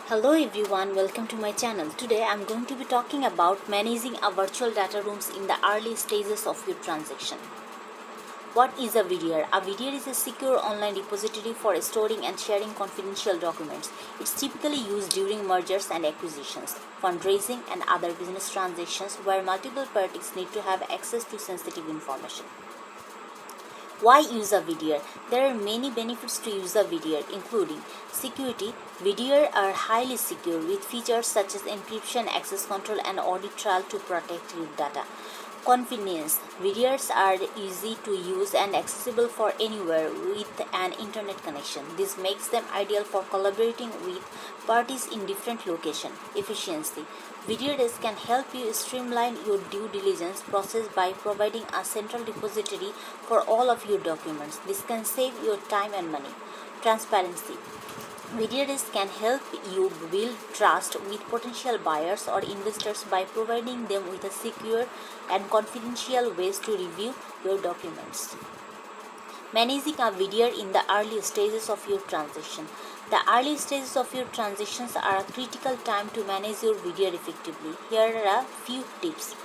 Hello everyone, welcome to my channel. Today I am going to be talking about managing a virtual data rooms in the early stages of your transaction. What is a VDR? A VDR is a secure online repository for storing and sharing confidential documents. It's typically used during mergers and acquisitions, fundraising and other business transactions where multiple parties need to have access to sensitive information. Why use a VDR? There are many benefits to use a VDR, including security. VDR are highly secure with features such as encryption, access control, and audit trail to protect your data. Convenience. VDRs are easy to use and accessible for anywhere with an internet connection. This makes them ideal for collaborating with parties in different locations. Efficiency. VDRs can help you streamline your due diligence process by providing a central repository for all of your documents. This can save your time and money. Transparency. VDRs can help you build trust with potential buyers or investors by providing them with a secure and confidential ways to review your documents. Managing a VDR in the early stages of your transaction. The early stages of your transactions are a critical time to manage your VDR effectively. Here are a few tips.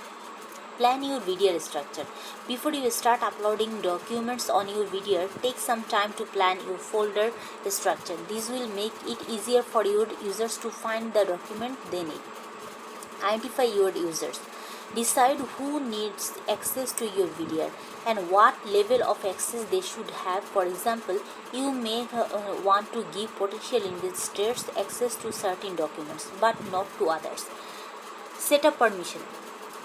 Plan your VDR structure. Before you start uploading documents on your VDR, take some time to plan your folder structure. This will make it easier for your users to find the document they need. Identify your users. Decide who needs access to your VDR and what level of access they should have. For example, you may want to give potential investors access to certain documents but not to others. Set up permission.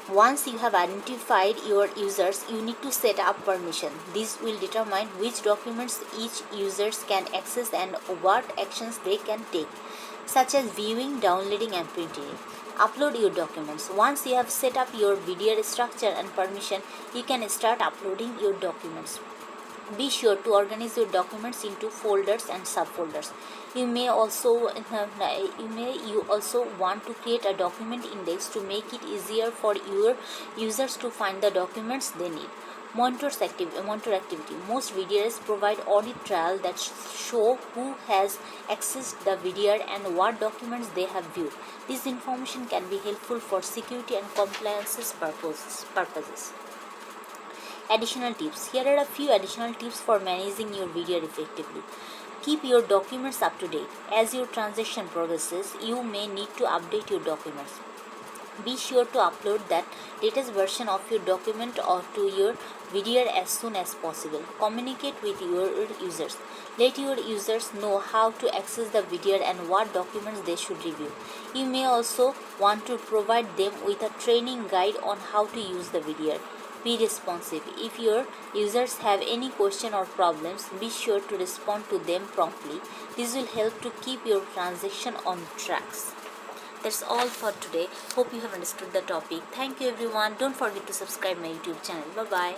Once you have identified your users, you need to set up permission. This will determine which documents each user can access and what actions they can take, such as viewing, downloading, and printing. Upload your documents. Once you have set up your VDR structure and permission, you can start uploading your documents. Be sure to organize your documents into folders and subfolders. You also want to create a document index to make it easier for your users to find the documents they need. Monitor activity. Most VDRs provide audit trail that show who has accessed the VDR and what documents they have viewed. This information can be helpful for security and compliance purposes. Additional tips. Here are a few additional tips for managing your VDR effectively. Keep your documents up to date. As your transaction progresses, you may need to update your documents. Be sure to upload that latest version of your document or to your VDR as soon as possible. Communicate with your users. Let your users know how to access the VDR and what documents they should review. You may also want to provide them with a training guide on how to use the VDR. Be responsive. If your users have any question or problems, be sure to respond to them promptly. This will help to keep your transaction on tracks. That's all for today. Hope you have understood the topic. Thank you everyone. Don't forget to subscribe my YouTube channel. Bye bye.